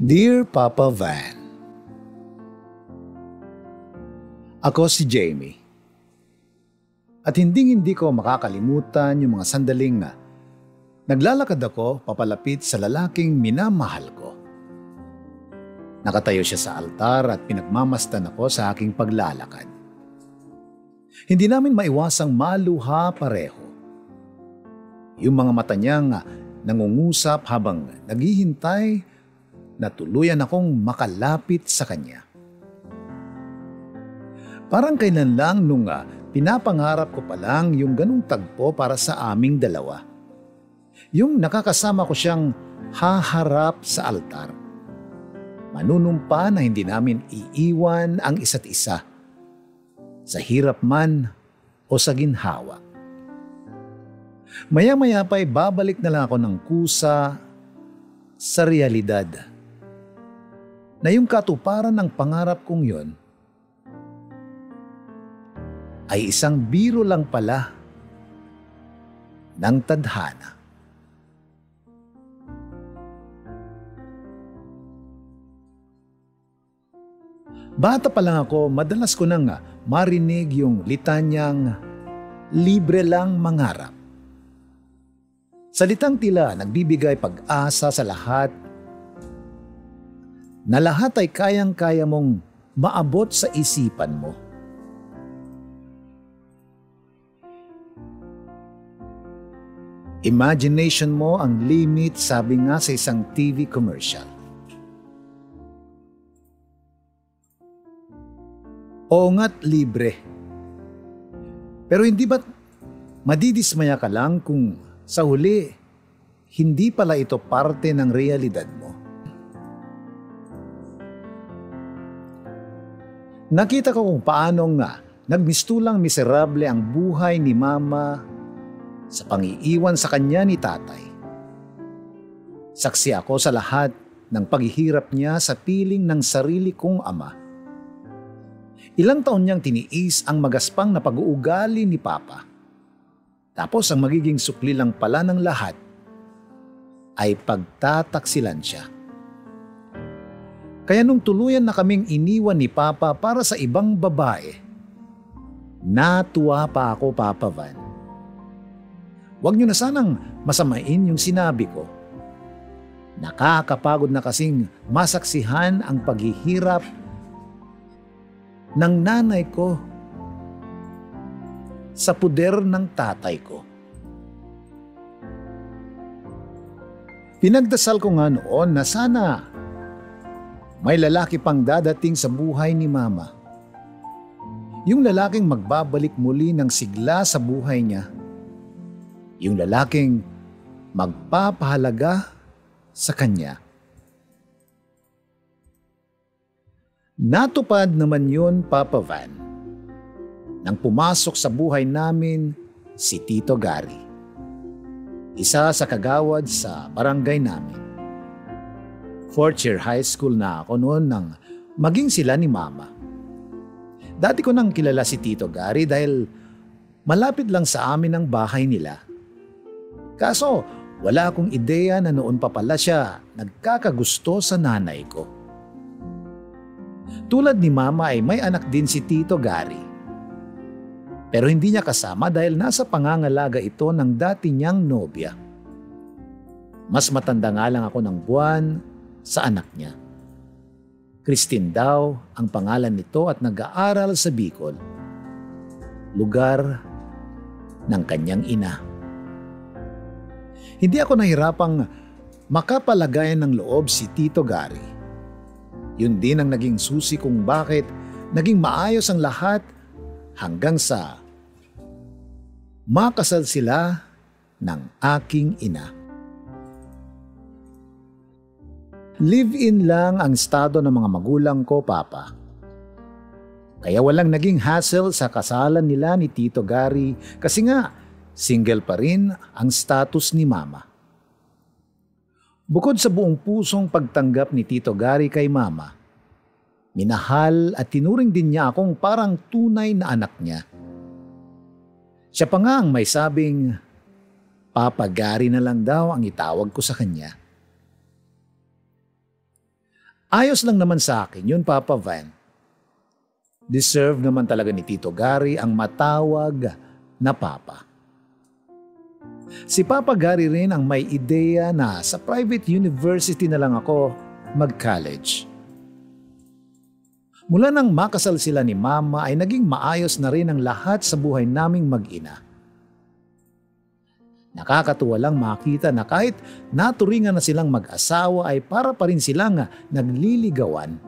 Dear Papa Van, ako si Jamie. At hindi ko makakalimutan yung mga sandaling naglalakad ako papalapit sa lalaking minamahal ko. Nakatayo siya sa altar at pinagmamasdan ako sa aking paglalakad. Hindi namin maiwasang maluha pareho. Yung mga mata niyang nangungusap habang naghihintay na tuluyan akong makalapit sa kanya. Parang kailan lang nung pinapangarap ko pa lang yung ganung tagpo para sa aming dalawa. Yung nakakasama ko siyang haharap sa altar. Manunumpa na hindi namin iiwan ang isa't isa. Sa hirap man o sa ginhawa. Maya-maya pa'y babalik na lang ako ng kusa sa realidad. Na yung katuparan ng pangarap kong yon ay isang biro lang pala ng tadhana. Bata pa lang ako, madalas ko nang marinig yung litanyang libre lang mangarap. Salitang tila nagbibigay pag-asa sa lahat na lahat ay kayang-kaya mong maabot sa isipan mo. Imagination mo ang limit, sabi nga sa isang TV commercial. Oo nga't libre. Pero hindi ba't madidismaya ka lang kung sa huli, hindi pala ito parte ng realidad mo? Nakita ko kung paano nagmistulang miserable ang buhay ni Mama sa pangiiwan sa kanya ni Tatay. Saksi ako sa lahat ng paghihirap niya sa piling ng sarili kong ama. Ilang taon niyang tiniis ang magaspang na pag-uugali ni Papa. Tapos ang magiging sukli lang pala ng lahat ay pagtataksilan siya. Kaya nung tuluyan na kaming iniwan ni Papa para sa ibang babae, natuwa pa ako, Papa Van. Huwag niyo na sanang masamain yung sinabi ko. Nakakapagod na kasing masaksihan ang paghihirap ng nanay ko sa puder ng tatay ko. Pinagdasal ko nga noon na sana may lalaki pang dadating sa buhay ni Mama. Yung lalaking magbabalik muli ng sigla sa buhay niya. Yung lalaking magpapahalaga sa kanya. Natupad naman yun, Papa Van, nang pumasok sa buhay namin si Tito Gary. Isa sa kagawad sa barangay namin. Fourth year high school na ako noon nang maging sila ni Mama. Dati ko nang kilala si Tito Gary dahil malapit lang sa amin ang bahay nila. Kaso wala akong ideya na noon pa pala siya nagkakagusto sa nanay ko. Tulad ni Mama ay may anak din si Tito Gary. Pero hindi niya kasama dahil nasa pangangalaga ito ng dati niyang nobya. Mas matanda nga lang ako ng buwan sa anak niya. Christine daw ang pangalan nito at nag-aaral sa Bicol, lugar ng kanyang ina. Hindi ako nahirapang makapalagayan ng loob si Tito Gary. Yun din ang naging susi kung bakit naging maayos ang lahat hanggang sa makasal sila ng aking ina. Live-in lang ang estado ng mga magulang ko, Papa. Kaya walang naging hassle sa kasalan nila ni Tito Gary kasi nga single pa rin ang status ni Mama. Bukod sa buong pusong pagtanggap ni Tito Gary kay Mama, minahal at tinuring din niya akong parang tunay na anak niya. Siya pa nga ang may sabing, Papa Gary na lang daw ang itawag ko sa kanya. Ayos lang naman sa akin yun, Papa Van. Deserve naman talaga ni Tito Gary ang matawag na Papa. Si Papa Gary rin ang may ideya na sa private university na lang ako mag-college. Mula nang makasal sila ni Mama ay naging maayos na rin ang lahat sa buhay naming mag-ina. Nakakatuwa lang makita na kahit naturingan na silang mag-asawa ay para pa rin silang nagliligawan.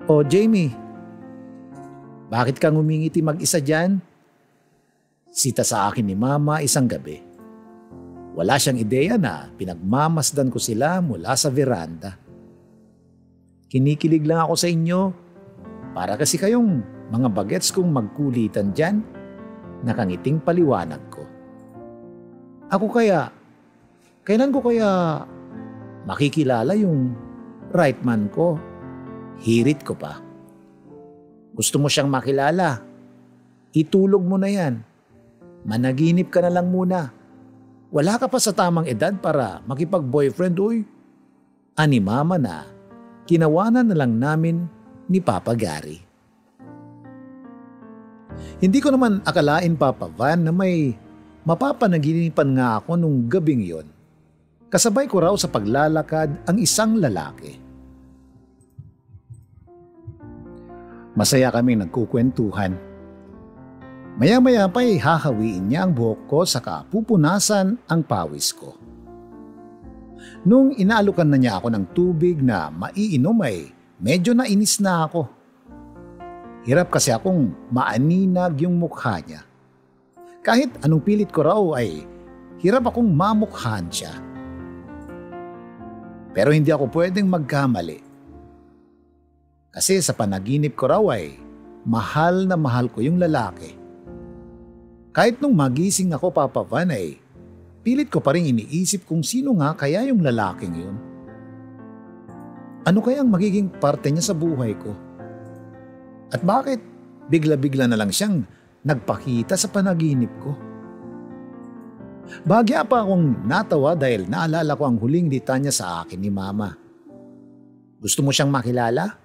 O Jamie, bakit kang umingiti mag-isa dyan? Sita sa akin ni Mama isang gabi. Wala siyang ideya na pinagmamasdan ko sila mula sa veranda. Kinikilig lang ako sa inyo. Para kasi kayong mga bagets kong magkulitan dyan. Nakangiting paliwanag ko. Kailan ko kaya makikilala yung right man ko? Hirit ko pa. Gusto mo siyang makilala? Itulog mo na yan. Managinip ka na lang muna. Wala ka pa sa tamang edad para makipag-boyfriend, uy. Ani Mama na kinawanan na lang namin ni Papa Gary. Hindi ko naman akalain, Papa Van, na may mapapanaginipan nga ako nung gabing yon. Kasabay ko raw sa paglalakad ang isang lalaki. Masaya kaming nagkukwentuhan. Maya-maya pa'y hahawiin niya ang buhok ko saka pupunasan ang pawis ko. Nung inaalukan na niya ako ng tubig na maiinom ay medyo nainis na ako. Hirap kasi akong maaninag yung mukha niya. Kahit anong pilit ko raw ay hirap akong mamukhaan siya. Pero hindi ako pwedeng magkamali. Kasi sa panaginip ko raw ay mahal na mahal ko yung lalaki. Kahit nung magising ako, Papa Van, ay pilit ko pa rin iniisip kung sino nga kaya yung lalaking yun. Ano kaya ang magiging parte niya sa buhay ko? At bakit bigla-bigla na lang siyang nagpakita sa panaginip ko? Bagya pa akong natawa dahil naalala ko ang huling litanya sa akin ni Mama. Gusto mo siyang makilala?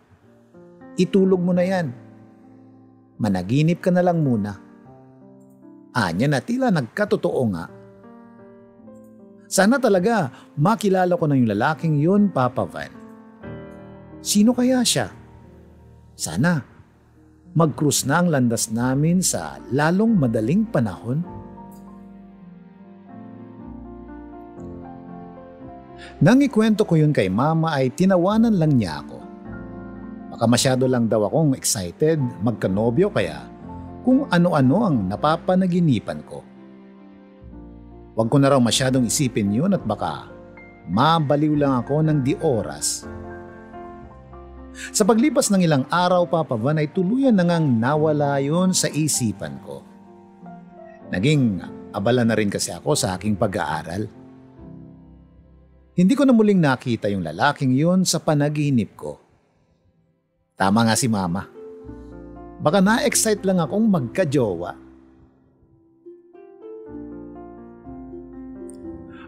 Itulog mo na yan. Managinip ka na lang muna. Anya na tila nagkatotoo nga. Sana talaga makilala ko na yung lalaking yun, Papa Van. Sino kaya siya? Sana mag-cruise na ang landas namin sa lalong madaling panahon. Nang ikwento ko yun kay Mama ay tinawanan lang niya ako. Baka masyado lang daw akong excited magkanobyo kaya kung ano-ano ang napapanaginipan ko. Huwag ko na raw masyadong isipin yun at baka mabaliw lang ako ng di oras. Sa paglipas ng ilang araw, Papa Van, ay tuluyan na ngang nawala yun sa isipan ko. Naging abala na rin kasi ako sa aking pag-aaral. Hindi ko na muling nakita yung lalaking yun sa panaginip ko. Tama nga si Mama. Baka na-excite lang akong magka-jowa.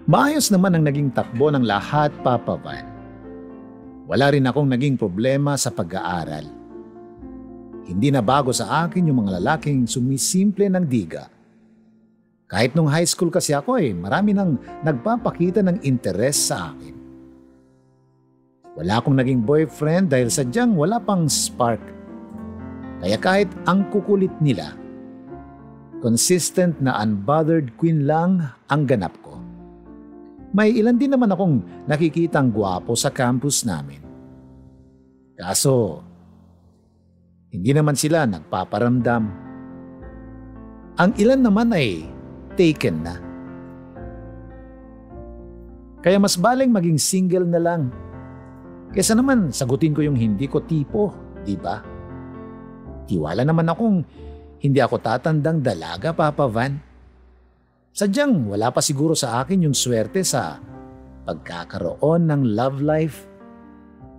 Maayos naman ang naging takbo ng lahat, Papa Van. Wala rin akong naging problema sa pag-aaral. Hindi na bago sa akin yung mga lalaking sumisimple ng diga. Kahit nung high school kasi ako marami nang nagpapakita ng interes sa akin. Wala akong naging boyfriend dahil sadyang wala pang spark. Kaya kahit ang kukulit nila, consistent na unbothered queen lang ang ganap ko. May ilan din naman akong nakikitang gwapo sa campus namin. Kaso, hindi naman sila nagpaparamdam. Ang ilan naman ay taken na. Kaya mas baling maging single na lang. Kesa naman sagutin ko yung hindi ko tipo, di ba? Tiwala naman akong hindi ako tatandang dalaga, Papa Van. Sadyang wala pa siguro sa akin yung swerte sa pagkakaroon ng love life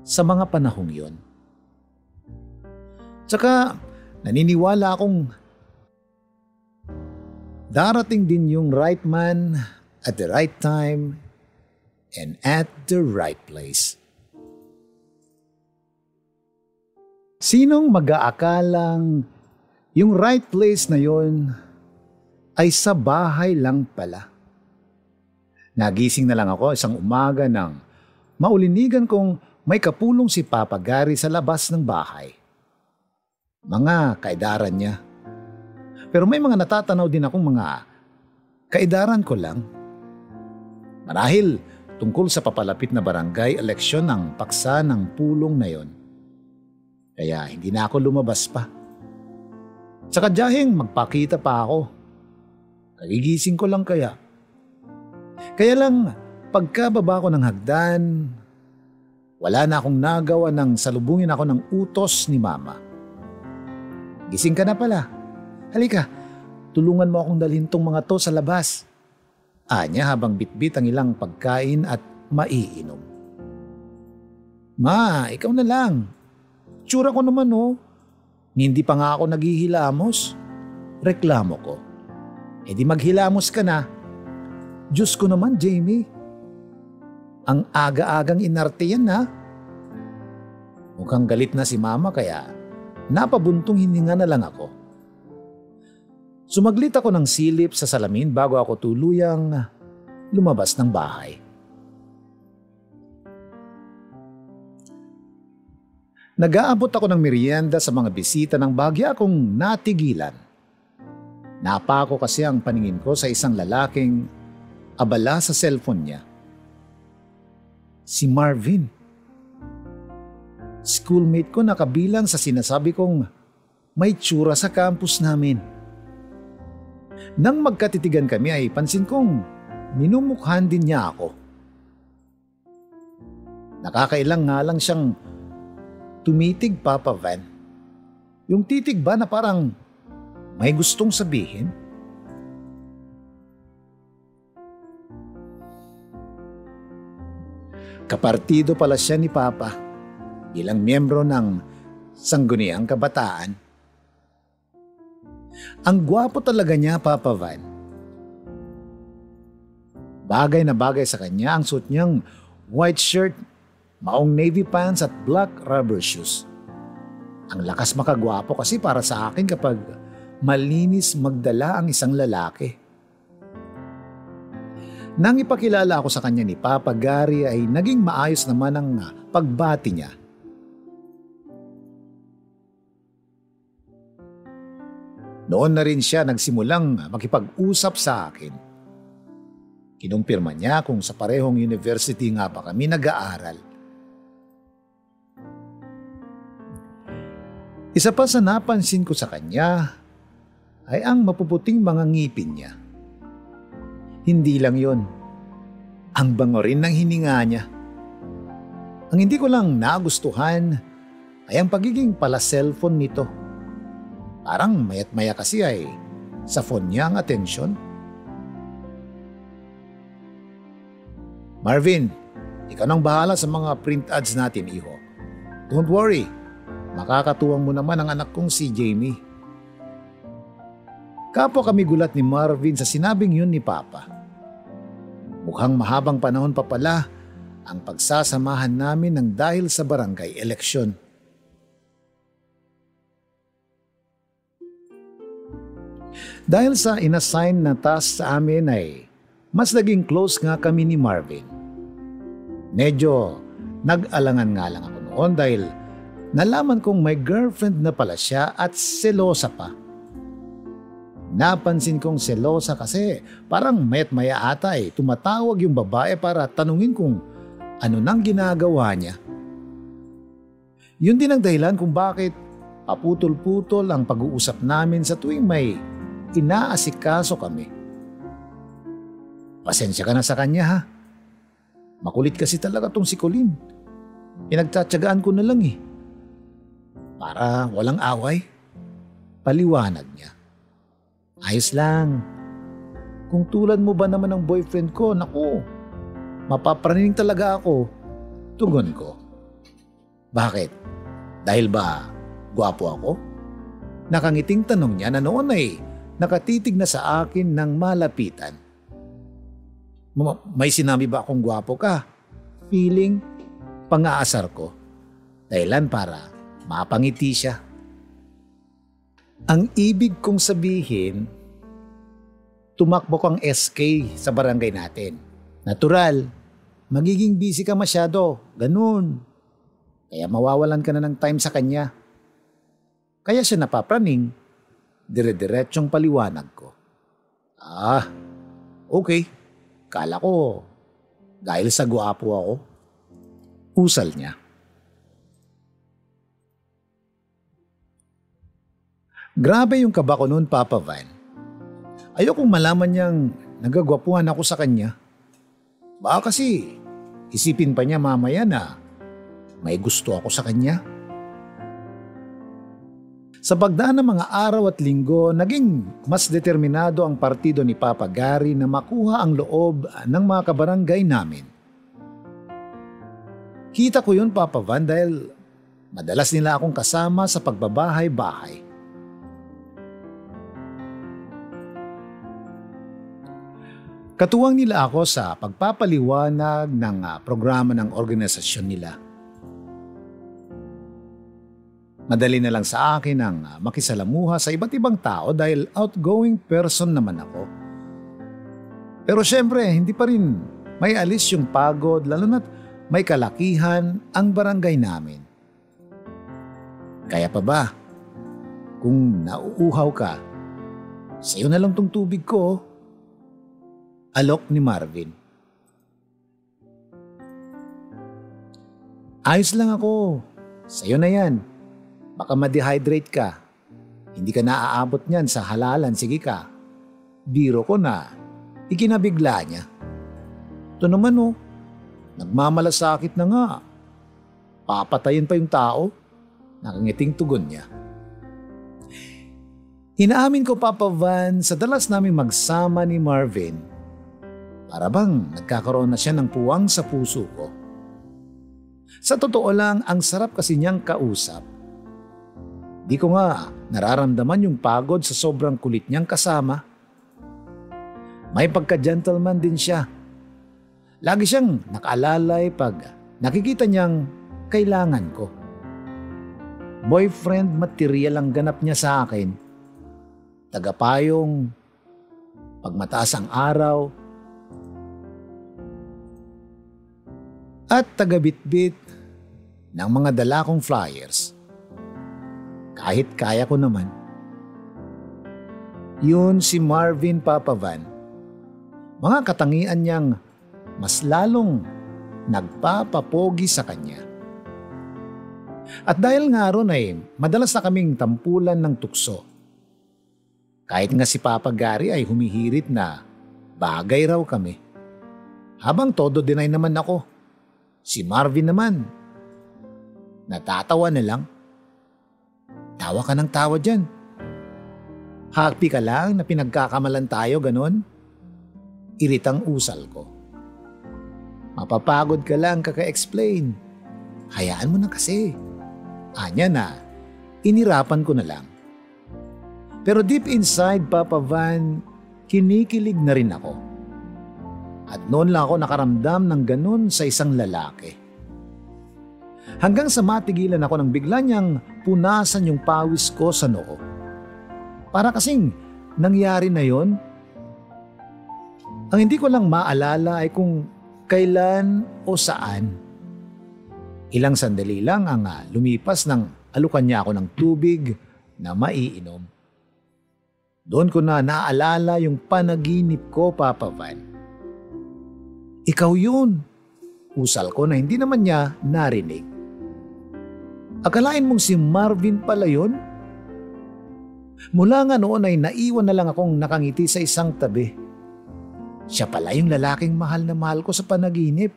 sa mga panahong yun. Tsaka naniniwala akong darating din yung right man at the right time and at the right place. Sinong mag-aakalang yung right place na yon ay sa bahay lang pala? Nagising na lang ako isang umaga nang maulinigan kong may kapulong si Papa Gary sa labas ng bahay. Mga kaedaran niya. Pero may mga natatanaw din akong mga kaedaran ko lang. Marahil tungkol sa papalapit na barangay eleksyon ng paksa ng pulong na yon. Kaya hindi na ako lumabas pa. Sa kadyahing magpakita pa ako. Kagigising ko lang kaya. Kaya lang pagkababa ko ng hagdan, wala na akong nagawa nang salubungin ako ng utos ni Mama. Gising ka na pala. Halika, tulungan mo akong dalhin tong mga to sa labas. Anya habang bitbit ang ilang pagkain at maiinom. Ma, ikaw na lang. Tsura ko naman Hindi pa nga ako naghihilamos. Reklamo ko. E di maghilamos ka na. Diyos ko naman, Jamie. Ang aga-agang inarte yan ha. Mukhang galit na si Mama kaya napabuntong hininga na lang ako. Sumaglit ako ng silip sa salamin bago ako tuluyang lumabas ng bahay. Nag-aabot ako ng merienda sa mga bisita ng bagya akong natigilan. Napako kasi ang paningin ko sa isang lalaking abala sa cellphone niya. Si Marvin. Schoolmate ko na kabilang sa sinasabi kong may tsura sa campus namin. Nang magkatitigan kami ay pansin kong minumukhaan din niya ako. Nakakailang nga lang siyang tumitig, Papa Van. Yung titig ba na parang may gustong sabihin? Kapartido pala siya ni Papa bilang miyembro ng Sangguniang Kabataan. Ang gwapo talaga niya, Papa Van. Bagay na bagay sa kanya ang suot niyang white shirt, maong navy pants at black rubber shoes. Ang lakas makagwapo kasi para sa akin kapag malinis magdala ang isang lalaki. Nang ipakilala ako sa kanya ni Papa Gary ay naging maayos naman ang pagbati niya. Noon na rin siya nagsimulang makipag-usap sa akin. Kinumpirma niya kung sa parehong university nga pa kami nag-aaral. Isa pa sa napansin ko sa kanya ay ang mapuputing mga ngipin niya. Hindi lang yon, ang bango rin ng hininga niya. Ang hindi ko lang nagustuhan ay ang pagiging pala-cellphone nito. Parang mayat maya kasi ay sa phone niya ang atensyon. Marvin, ikaw nang bahala sa mga print ads natin, iho. Don't worry, makakatuwang mo naman ang anak kong si Jamie. Kapwa kami gulat ni Marvin sa sinabing yun ni Papa. Mukhang mahabang panahon pa pala ang pagsasamahan namin ng dahil sa barangay eleksyon. Dahil sa inassign na task sa amin ay mas naging close nga kami ni Marvin. Medyo nag-alangan nga lang ako noon dahil nalaman kong may girlfriend na pala siya at selosa pa. Napansin kong selosa kasi parang mayat maya ata tumatawag yung babae para tanungin kung ano nang ginagawa niya. Yun din ang dahilan kung bakit paputol-putol ang pag-uusap namin sa tuwing may inaasikaso kami. Pasensya ka na sa kanya ha. Makulit kasi talaga tong si Colin. Pinagtatsagaan ko na lang para walang away. Paliwanag niya. Ayos lang. Kung tulad mo ba naman ng boyfriend ko, naku, mapapraning talaga ako. Tugon ko. Bakit? Dahil ba gwapo ako? Nakangiting tanong niya na noon ay nakatitig na sa akin ng malapitan. May sinabi ba akong gwapo ka? Feeling pang-aasar ko. Dahilan para mapangiti siya. Ang ibig kong sabihin, tumakbo kang SK sa barangay natin. Natural, magiging busy ka masyado. Ganun. Kaya mawawalan ka na ng time sa kanya. Kaya siya napapraning, dire-diretsyong paliwanag ko. Okay. Kala ko, dahil sa gwapo ako. Usal niya. Grabe yung kaba ko noon, Papa Van. Ayokong malaman niyang nagagwapuhan ako sa kanya. Baka kasi isipin pa niya mamaya na may gusto ako sa kanya. Sa pagdaan ng mga araw at linggo, naging mas determinado ang partido ni Papa Gary na makuha ang loob ng mga kabarangay namin. Kita ko yun, Papa Van, dahil madalas nila akong kasama sa pagbabahay-bahay. Katuwang nila ako sa pagpapaliwanag ng programa ng organisasyon nila. Madali na lang sa akin ang makisalamuha sa iba't ibang tao dahil outgoing person naman ako. Pero syempre, hindi pa rin may alis yung pagod lalo na't may kalakihan ang barangay namin. Kaya pa ba, kung nauuhaw ka, sa'yo na lang tong tubig ko. Alok ni Marvin. Ayos lang ako. Sa'yo na yan. Baka ma-dehydrate ka. Hindi ka naaabot niyan sa halalan. Sige ka. Biro ko na. Ikinabigla niya. Ito naman nagmamalasakit na nga. Papatayin pa yung tao. Nakangiting tugon niya. Inaamin ko, Papa Van, sa dalas namin magsama ni Marvin, para bang nagkakaroon na siya ng puwang sa puso ko. Sa totoo lang, ang sarap kasi niyang kausap. Di ko nga nararamdaman yung pagod sa sobrang kulit niyang kasama. May pagka-gentleman din siya. Lagi siyang nakaalalay pag nakikita niyang kailangan ko. Boyfriend material ang ganap niya sa akin. Tagapayong, pag mataas ang araw, at tagabitbit ng mga dala kong flyers. Kahit kaya ko naman. Yun si Marvin, Papa Van. Mga katangian niyang mas lalong nagpapapogi sa kanya. At dahil nga ron ay madalas na kaming tampulan ng tukso. Kahit nga si Papa Gary ay humihirit na bagay raw kami. Habang todo deny naman ako. Si Marvin naman, natatawa na lang. Tawa ka ng tawa dyan. Happy ka lang na pinagkakamalan tayo, ganon? Iritang usal ko. Mapapagod ka lang kaka-explain. Hayaan mo na kasi. Anya na, inirapan ko na lang. Pero deep inside, Papa Van, kinikilig na rin ako. At noon lang ako nakaramdam ng ganun sa isang lalaki. Hanggang sa matigilan ako nang bigla niyang punasan yung pawis ko sa noo. Para kasing nangyari na yon. Ang hindi ko lang maalala ay kung kailan o saan. Ilang sandali lang ang lumipas nang alukan niya ako ng tubig na maiinom. Doon ko na naalala yung panaginip ko, Papa Van. Ikaw yun. Usal ko na hindi naman niya narinig. Akalain mong si Marvin pala yun? Mula nga noon ay naiwan na lang akong nakangiti sa isang tabi. Siya pala yung lalaking mahal na mahal ko sa panaginip.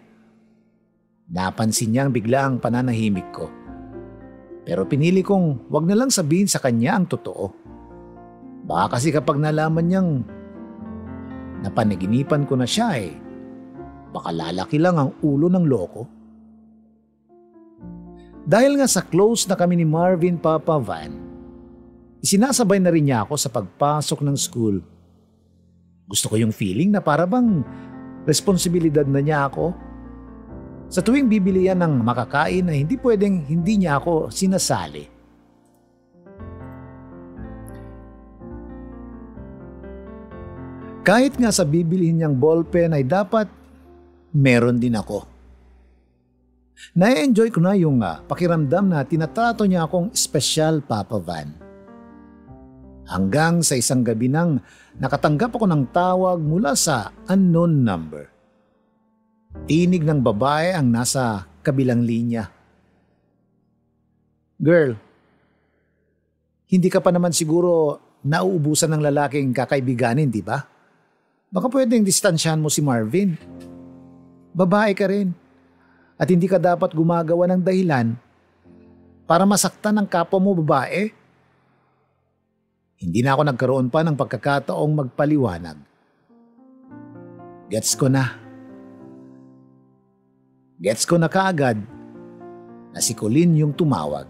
Napansin niyang bigla ang pananahimik ko. Pero pinili kong wag na lang sabihin sa kanya ang totoo. Baka kasi kapag nalaman niyang napanaginipan ko na siya baka lalaki lang ang ulo ng loko. Dahil nga sa close na kami ni Marvin, Papa Van, isinasabay na rin niya ako sa pagpasok ng school. Gusto ko yung feeling na para bang Responsibilidad na niya ako. Sa tuwing bibili yan ng makakain ay hindi pwedeng hindi niya ako sinasali. Kahit nga sa bibilihin niyang ballpen ay dapat meron din ako. Na-enjoy ko na yung pakiramdam na tinatrato niya akong special Papa Van. Hanggang sa isang gabi nang nakatanggap ako ng tawag mula sa unknown number. Tinig ng babae ang nasa kabilang linya. Girl, hindi ka pa naman siguro nauubusan ng lalaking kakaibiganin, di ba? Baka pwedeng distansyahan mo si Marvin. Babae ka rin. At hindi ka dapat gumagawa ng dahilan para masaktan ng kapwa mo babae. Hindi na ako nagkaroon pa ng pagkakataong magpaliwanag. Gets ko na. Gets ko na kaagad na si Colleen yung tumawag.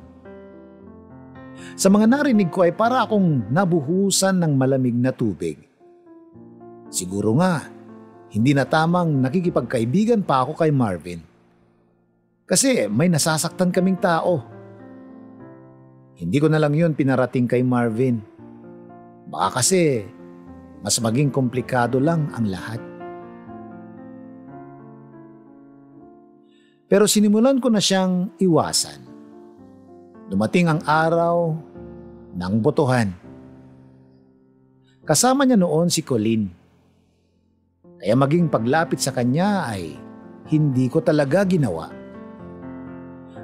Sa mga narinig ko ay para akong nabuhusan ng malamig na tubig. Siguro nga, hindi na tamang nakikipagkaibigan pa ako kay Marvin. Kasi may nasasaktan kaming tao. Hindi ko na lang yun pinarating kay Marvin. Baka kasi mas maging komplikado lang ang lahat. Pero sinimulan ko na siyang iwasan. Dumating ang araw ng botohan. Kasama niya noon si Colleen. Kaya maging paglapit sa kanya ay hindi ko talaga ginawa.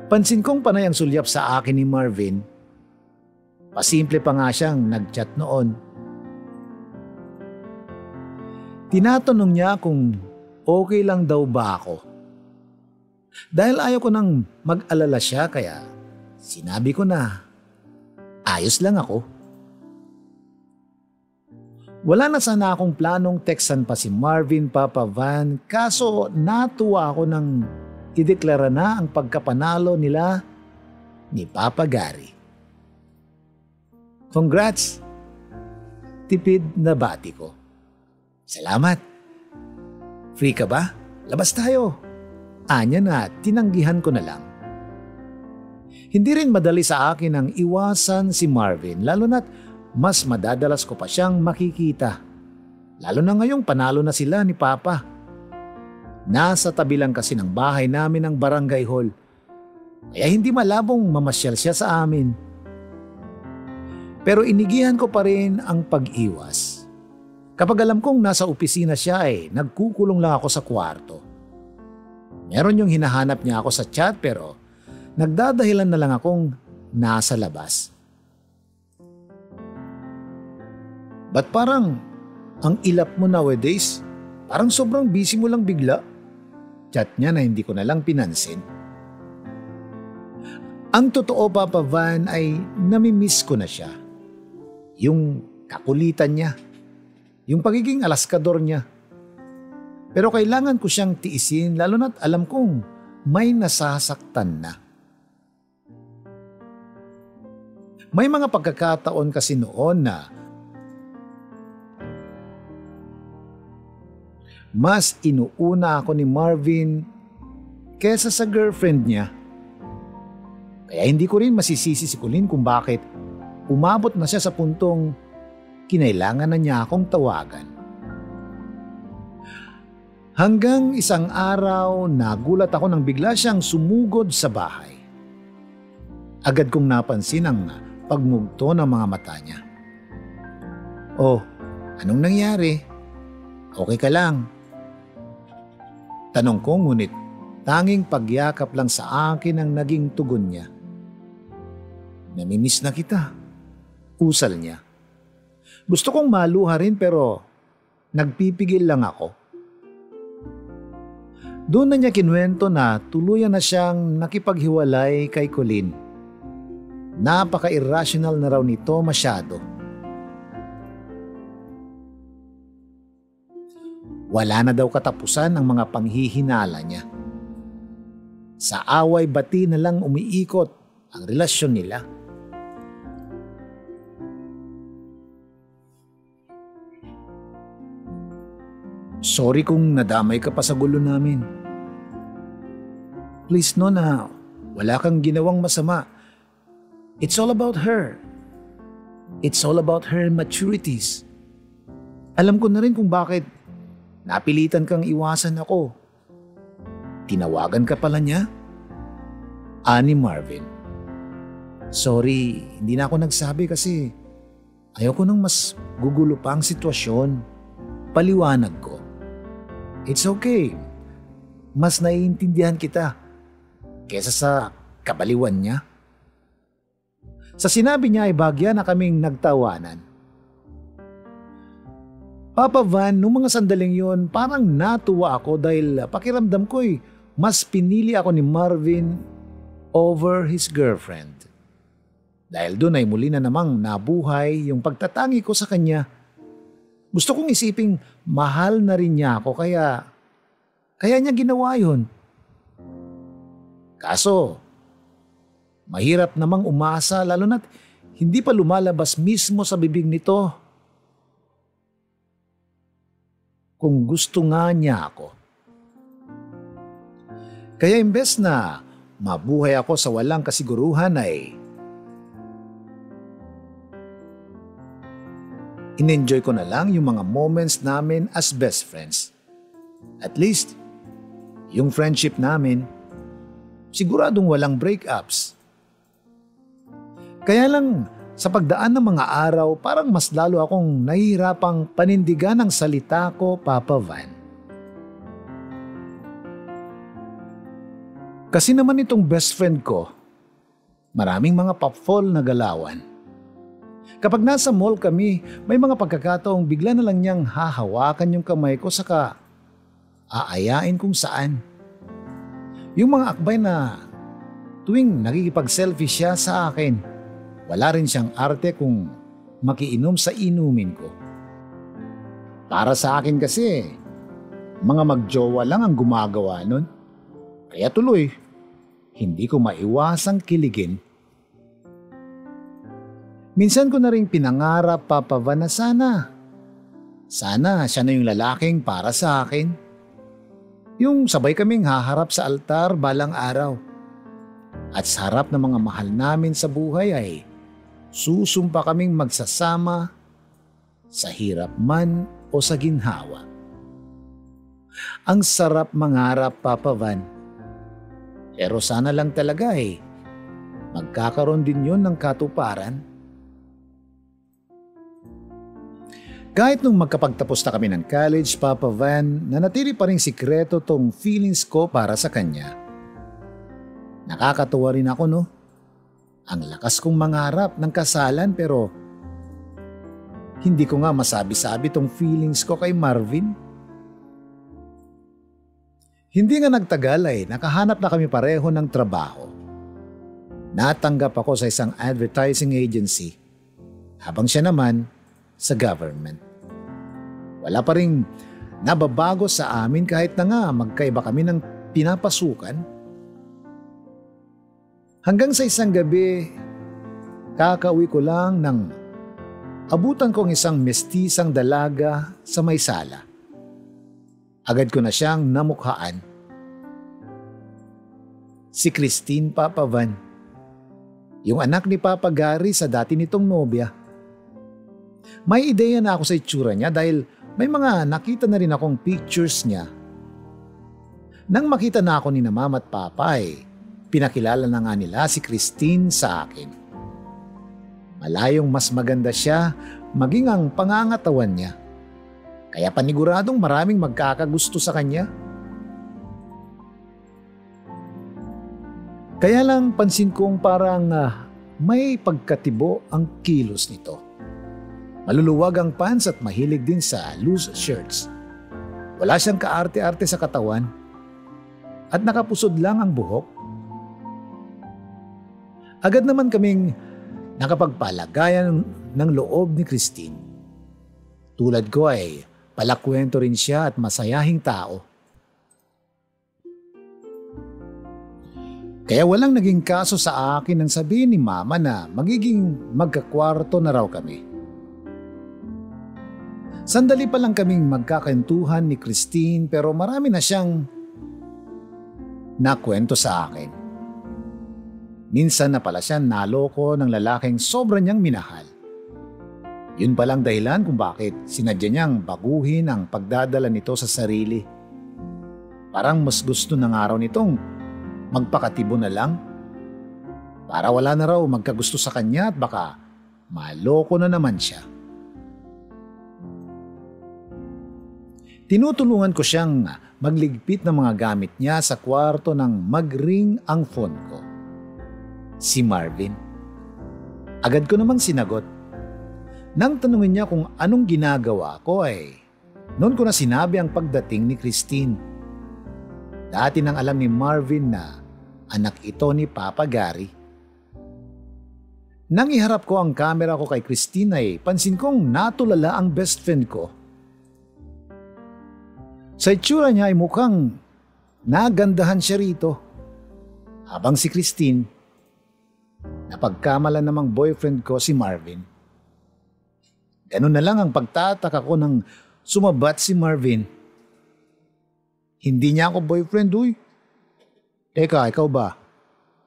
Pansin kong panay ang sulyap sa akin ni Marvin. Pasimple pa nga siyang nag-chat noon. Tinatanong niya kung okay lang daw ba ako. Dahil ayaw ko nang mag-alala siya kaya sinabi ko na ayos lang ako. Wala na sana akong planong textan pa si Marvin Papa Van kaso natuwa ako nang ideklara na ang pagkapanalo nila ni Papa Gary. Congrats! Tipid na bati ko. Salamat! Free ka ba? Labas tayo! Anya na tinanggihan ko na lang. Hindi rin madali sa akin ang iwasan si Marvin lalo na't mas madadalas ko pa siyang makikita. Lalo na ngayong panalo na sila ni Papa. Nasa tabi lang kasi ng bahay namin ang barangay hall. Kaya hindi malabong mamasyal siya sa amin. Pero inigihan ko pa rin ang pag-iwas. Kapag alam kong nasa opisina siya ay nagkukulong lang ako sa kwarto. Meron yung hinahanap niya ako sa chat pero nagdadahilan na lang akong nasa labas. Ba't parang ang ilap mo nowadays? Parang sobrang busy mo lang bigla. Chat niya na hindi ko na lang pinansin. Ang totoo Papa Van ay namimiss ko na siya. Yung kakulitan niya. Yung pagiging alaskador niya. Pero kailangan ko siyang tiisin lalo na't alam kong may nasasaktan na. May mga pagkakataon kasi noon na mas inuuna ako ni Marvin kesa sa girlfriend niya. Kaya hindi ko rin masisisi si Colleen kung bakit umabot na siya sa puntong kinailangan na niya akong tawagan. Hanggang isang araw nagulat ako nang bigla siyang sumugod sa bahay. Agad kong napansin ang pagmugto ng mga mata niya. Oh, anong nangyari? Okay ka lang? Tanong ko ngunit tanging pagyakap lang sa akin ang naging tugon niya. Namimiss na kita. Usal niya. Gusto kong maluha rin pero nagpipigil lang ako. Doon na niya kinuwento na tuluyan na siyang nakipaghiwalay kay Colleen. Napaka-irrational na raw nito masyado. Wala na daw katapusan ang mga panghihinala niya. Sa away-bati na lang umiikot ang relasyon nila. Sorry kung nadamay ka pa sa gulo namin. Please know na wala kang ginawang masama. It's all about her. It's all about her maturities. Alam ko na rin kung bakit napilitan kang iwasan ako. Tinawagan ka pala niya? Ani Marvin. Sorry, hindi na ako nagsabi kasi ayoko nang mas gugulo pa ang sitwasyon. Paliwanag ko. It's okay. Mas naiintindihan kita kesa sa kabaliwan niya. Sa sinabi niya ay bagya na kaming nagtawanan. Papa Van, nung mga sandaling yon, parang natuwa ako dahil pakiramdam ko'y mas pinili ako ni Marvin over his girlfriend. Dahil doon ay muli na namang nabuhay yung pagtatangi ko sa kanya. Gusto kong isiping mahal na rin niya ako kaya niya ginawa yun. Kaso, mahirap namang umasa lalo na't hindi pa lumalabas mismo sa bibig nito. Kung gusto nga niya ako. Kaya imbes na mabuhay ako sa walang kasiguruhan ay in-enjoy ko na lang yung mga moments namin as best friends. At least, yung friendship namin, siguradong walang breakups. Kaya lang, sa pagdaan ng mga araw, parang mas lalo akong nahihirapang panindigan ang salita ko, Papa Van. Kasi naman itong best friend ko, maraming mga popfall na galawan. Kapag nasa mall kami, may mga pagkakataong bigla na lang niyang hahawakan yung kamay ko saka aayain kung saan. Yung mga akbay na tuwing nakikipag-selfie siya sa akin, wala rin siyang arte kung makiinom sa inumin ko. Para sa akin kasi, mga magjowa lang ang gumagawa nun. Kaya tuloy, hindi ko maiwasang kiligin. Minsan ko na rin pinangarap, Papa Van, na sana siya na yung lalaking para sa akin. Yung sabay kaming haharap sa altar balang araw. At sa harap ng mga mahal namin sa buhay ay susumpa kaming magsasama sa hirap man o sa ginhawa. Ang sarap mangarap, Papa Van. Pero sana lang talaga magkakaroon din yun ng katuparan. Kahit nung magkapagtapos na kami ng college, Papa Van, nanatili pa rin sikreto tong feelings ko para sa kanya. Nakakatuwa rin ako, no? Ang lakas kong mangarap ng kasalan pero hindi ko nga masabi-sabi tong feelings ko kay Marvin. Hindi nga nagtagal nakahanap na kami pareho ng trabaho. Natanggap ako sa isang advertising agency habang siya naman sa government. Wala pa ring nababago sa amin kahit na nga magkaiba kami ng pinapasukan. Hanggang sa isang gabi, kakauwi ko lang nang abutan kong isang mestisang dalaga sa may sala. Agad ko na siyang namukhaan. Si Christine, Papa Van. Yung anak ni Papa Gary sa dati nitong nobya. May ideya na ako sa itsura niya dahil may mga nakita na rin akong pictures niya. Nang makita na ako ni na Mama at Papa pinakilala na nga nila si Christine sa akin. Malayong mas maganda siya maging ang pangangatawan niya. Kaya paniguradong maraming magkakagusto sa kanya. Kaya lang pansin kong parang may pagkatibo ang kilos nito. Maluluwag ang pants at mahilig din sa loose shirts. Wala siyang kaarte-arte sa katawan at nakapusod lang ang buhok. Agad naman kaming nakapagpalagayan ng loob ni Christine. Tulad ko palakwento rin siya at masayahing tao. Kaya walang naging kaso sa akin nang sabihin ni Mama na magiging magkakwarto na raw kami. Sandali pa lang kaming magkakentuhan ni Christine pero marami na siyang nakwento sa akin. Minsan na pala siya naloko ng lalaking sobra niyang minahal. Yun palang dahilan kung bakit sinadya niyang baguhin ang pagdadala nito sa sarili. Parang mas gusto ng araw nitong magpakatibo na lang. Para wala na raw magkagusto sa kanya at baka maloko na naman siya. Tinutulungan ko siyang magligpit ng mga gamit niya sa kwarto nang mag-ring ang phone ko. Si Marvin. Agad ko namang sinagot. Nang tanungin niya kung anong ginagawa ko noon ko na sinabi ang pagdating ni Christine. Dati nang alam ni Marvin na anak ito ni Papa Gary. Nang iharap ko ang camera ko kay Christine pansin kong natulala ang best friend ko. Sa itsura niya ay mukhang nagandahan siya rito. Habang si Christine, napagkamalan namang boyfriend ko si Marvin. Ganun na lang ang pagtataka ko nang sumabat si Marvin. Hindi niya ako boyfriend, uy. Teka, ikaw ba?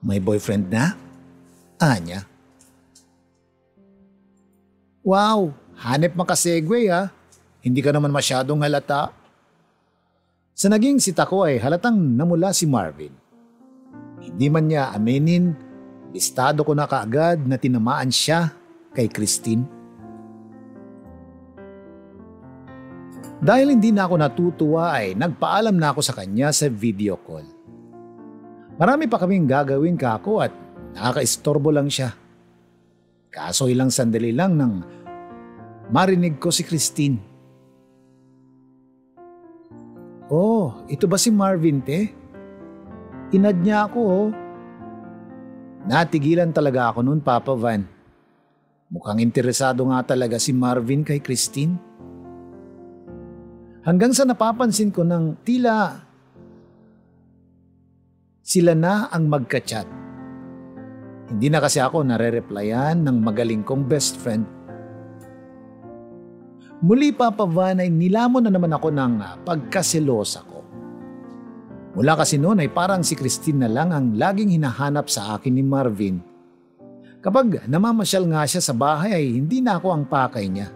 May boyfriend na? Anya. Wow, hanep makasegue ha. Hindi ka naman masyadong halata. Sa naging sita ko halatang namula si Marvin. Hindi man niya aminin, listado ko na kaagad na tinamaan siya kay Christine. Dahil hindi na ako natutuwa nagpaalam na ako sa kanya sa video call. Marami pa kaming gagawin kako at nakakaistorbo lang siya. Kaso ilang sandali lang nang marinig ko si Christine. Oh, ito ba si Marvin, te? Inad niya ako, oh. Natigilan talaga ako noon, Papa Van. Mukhang interesado nga talaga si Marvin kay Christine. Hanggang sa napapansin ko ng tila sila na ang magka-chat. Hindi na kasi ako nare-replyan ng magaling kong best friend. Muli, Papa Van, nilamon na naman ako ng pagkaselosa ko. Mula kasi noon parang si Christine na lang ang laging hinahanap sa akin ni Marvin. Kapag namamasyal nga siya sa bahay hindi na ako ang pakay niya.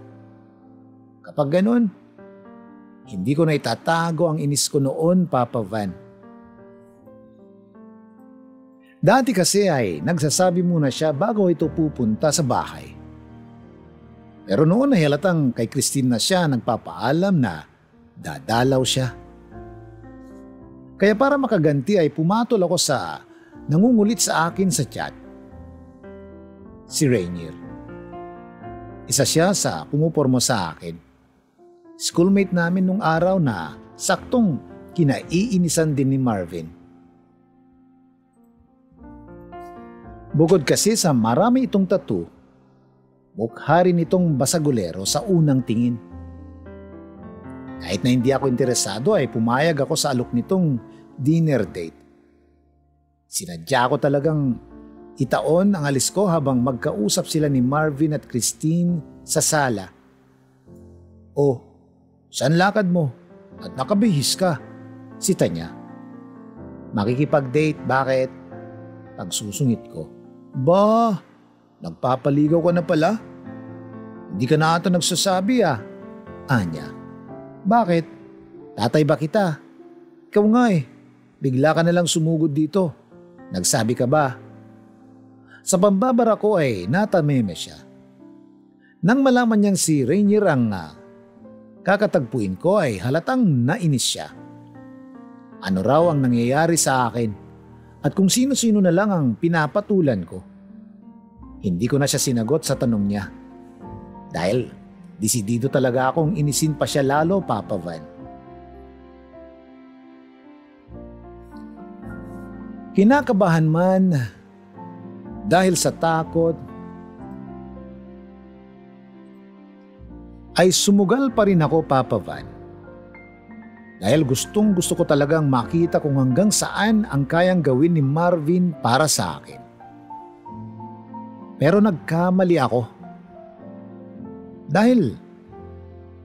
Kapag ganun, hindi ko na itatago ang inis ko noon, Papa Van. Dati kasi nagsasabi muna siya bago ito pupunta sa bahay. Pero noon halatang kay Christine na siya nagpapaalam na dadalaw siya. Kaya para makaganti pumatol ako sa nangungulit sa akin sa chat. Si Rainier. Isa siya sa pumupormo sa akin. Schoolmate namin nung araw na saktong kinaiinisan din ni Marvin. Bukod kasi sa marami itong tattoo, mukha rin itong basagulero sa unang tingin. Kahit na hindi ako interesado pumayag ako sa alok nitong dinner date. Sinadya ko talagang itaon ang alis ko habang magkausap sila ni Marvin at Christine sa sala. Oh, saan lakad mo? At nakabihis ka, sita niya. Makikipag-date, bakit? Pagsusungit ko. Bah, nagpapaligaw ka na pala? Hindi ka na ata nagsasabi Anya. Bakit? Tatay ba kita? Ikaw nga bigla ka na lang sumugod dito. Nagsabi ka ba? Sa pambabara ko natameme siya. Nang malaman niyang si Rainier ang kakatagpuin ko halatang nainis siya. Ano raw ang nangyayari sa akin at kung sino-sino na lang ang pinapatulan ko. Hindi ko na siya sinagot sa tanong niya. Dahil desidido talaga akong inisin pa siya lalo, Papa Van. Kinakabahan man dahil sa takot, ay sumugal pa rin ako, Papa Van. Dahil gustong gusto ko talagang makita kung hanggang saan ang kayang gawin ni Marvin para sa akin. Pero nagkamali ako. Dahil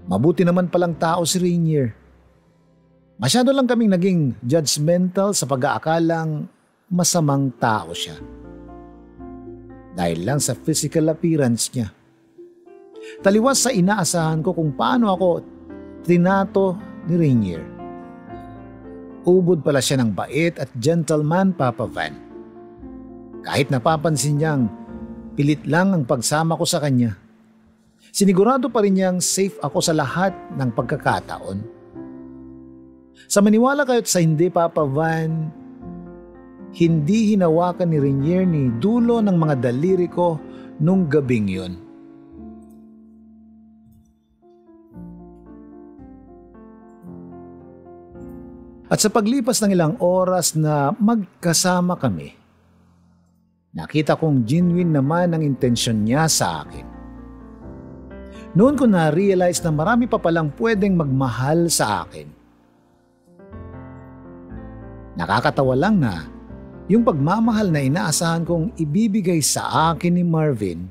Mabuti naman palang tao si Rainier. Masyado lang kaming naging judgmental sa pag-aakalang masamang tao siya. Dahil lang sa physical appearance niya. Taliwas sa inaasahan ko kung paano ako trinato ni Rainier. Ubod pala siya ng bait at gentleman, Papa Van. Kahit napapansin niyang pilit lang ang pagsama ko sa kanya, sinigurado pa rin niyang safe ako sa lahat ng pagkakataon. Sa maniwala kayo't sa hindi, Papa Van, hindi hinawakan ni Rainier ni dulo ng mga daliri ko nung gabing yun. At sa paglipas ng ilang oras na magkasama kami, nakita kong genuine naman ang intensyon niya sa akin. Noon ko na-realize na marami pa palang pwedeng magmahal sa akin. Nakakatawa lang na yung pagmamahal na inaasahan kong ibibigay sa akin ni Marvin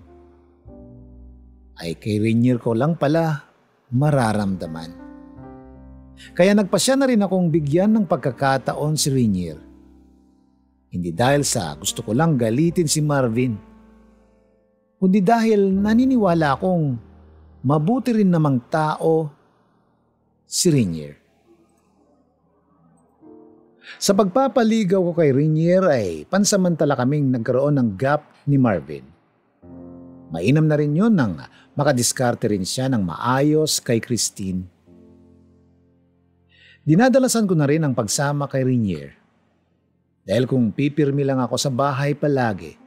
ay kay Rainier ko lang pala mararamdaman. Kaya nagpasya na rin akong bigyan ng pagkakataon si Rainier. Hindi dahil sa gusto ko lang galitin si Marvin, kundi dahil naniniwala akong mabuti rin namang tao si Rainier. Sa pagpapaligaw ko kay Rainier ay pansamantala kaming nagkaroon ng gap ni Marvin. Mainam na rin yun nang makadiskarte rin siya ng maayos kay Christine. Dinadalasan ko na rin ang pagsama kay Rainier. Dahil kung pipirmi lang ako sa bahay palagi,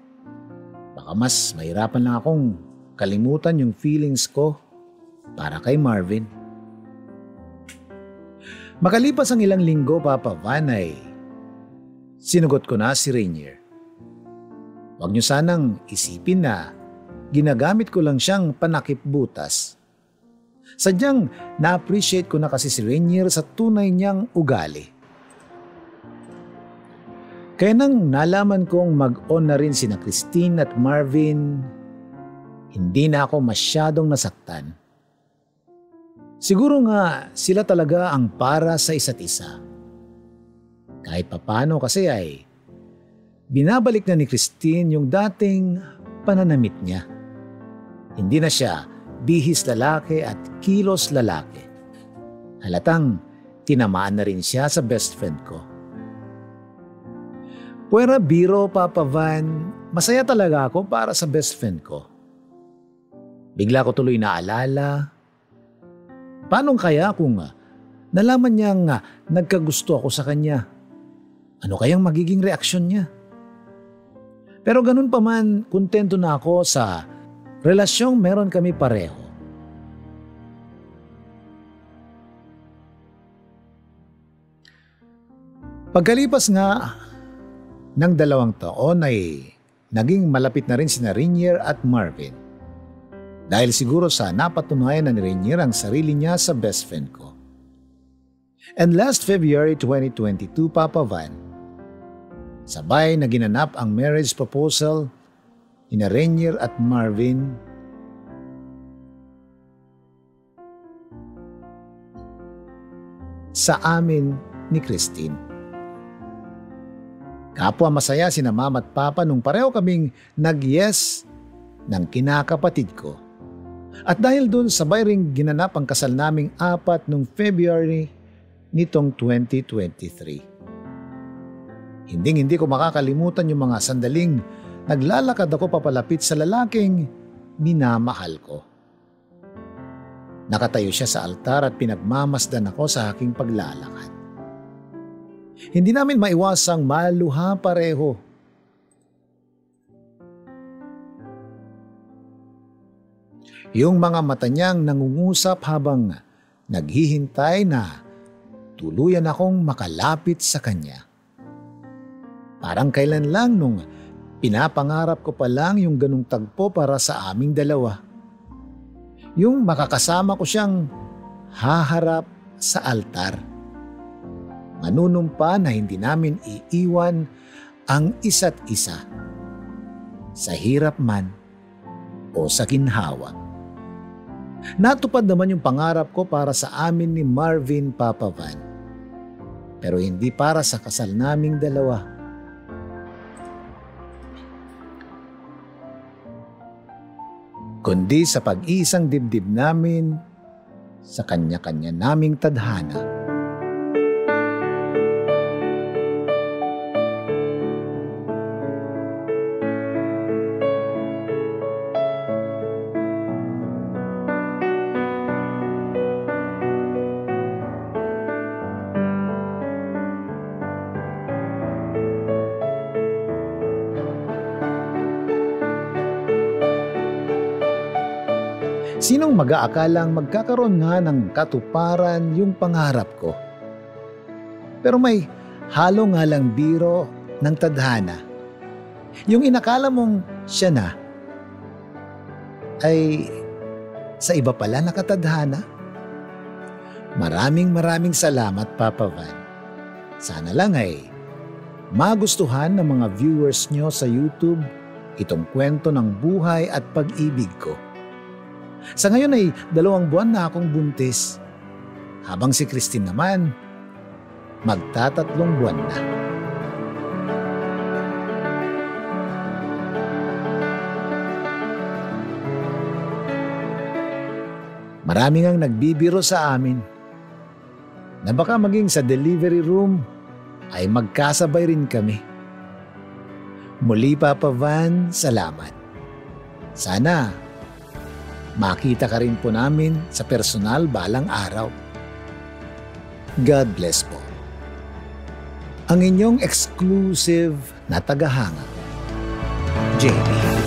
baka mas mahirapan lang akong kalimutan yung feelings ko para kay Marvin. Makalipas ang ilang linggo, Papa Van, ay sinugot ko na si Rainier. Huwag niyo sanang isipin na ginagamit ko lang siyang panakip butas. Sadyang na-appreciate ko na kasi si Rainier sa tunay niyang ugali. Kaya nang nalaman kong mag-on na rin sina Christine at Marvin, hindi na ako masyadong nasaktan. Siguro nga sila talaga ang para sa isa't isa. Kahit papano kasi ay binabalik na ni Christine yung dating pananamit niya. Hindi na siya bihis lalaki at kilos lalaki. Halatang tinamaan na rin siya sa best friend ko. Puwera biro, Papa Van, masaya talaga ako para sa best friend ko. Bigla ko tuloy naalala, paano kaya kung nalaman niyang nagkagusto ako sa kanya? Ano kayang magiging reaksyon niya? Pero ganun pa man, kontento na ako sa relasyong meron kami pareho. Pagkalipas nga ng 2 taon ay naging malapit na rin sina Rainier at Marvin. Dahil siguro sa napatunayan na ni Rainier ang sarili niya sa best friend ko. And last February 2022, Papa Van, sabay na ginanap ang marriage proposal ni Rainier at Marvin. Sa amin ni Christine. Kapwa masaya sina Mama at Papa nung pareho kaming nag-yes ng kinakapatid ko. At dahil dun sabay ring ginanap ang kasal naming 4 nung February nitong 2023. Hindi ko makakalimutan yung mga sandaling naglalakad ako papalapit sa lalaking minamahal ko. Nakatayo siya sa altar at pinagmamasdan ako sa aking paglalakad. Hindi namin maiwasang maluha pareho. Yung mga mata niyang nangungusap habang naghihintay na tuluyan akong makalapit sa kanya. Parang kailan lang nung pinapangarap ko pa lang yung ganung tagpo para sa aming dalawa. Yung makakasama ko siyang haharap sa altar. Manunumpa na hindi namin iiwan ang isa't isa. Sa hirap man o sa ginhawa. Natupad naman yung pangarap ko para sa amin ni Marvin, Papa Van. Pero hindi para sa kasal naming dalawa. Kundi sa pag-iisang dibdib namin sa kanya-kanya naming tadhana. Sinong mag-aakalang magkakaroon nga ng katuparan yung pangarap ko? Pero may halo nga lang biro ng tadhana. Yung inakala mong siya na, ay sa iba pala nakatadhana. Maraming salamat, Papa Van. Sana lang ay magustuhan ng mga viewers nyo sa YouTube itong kwento ng buhay at pag-ibig ko. Sa ngayon ay 2 buwan na akong buntis, habang si Christine naman magta-3 buwan na. Maraming ang nagbibiro sa amin na baka maging sa delivery room ay magkasabay rin kami. Muli, Papa Van, salamat. Sana makita ka rin po namin sa personal balang araw. God bless po. Ang inyong exclusive na tagahanga, JB.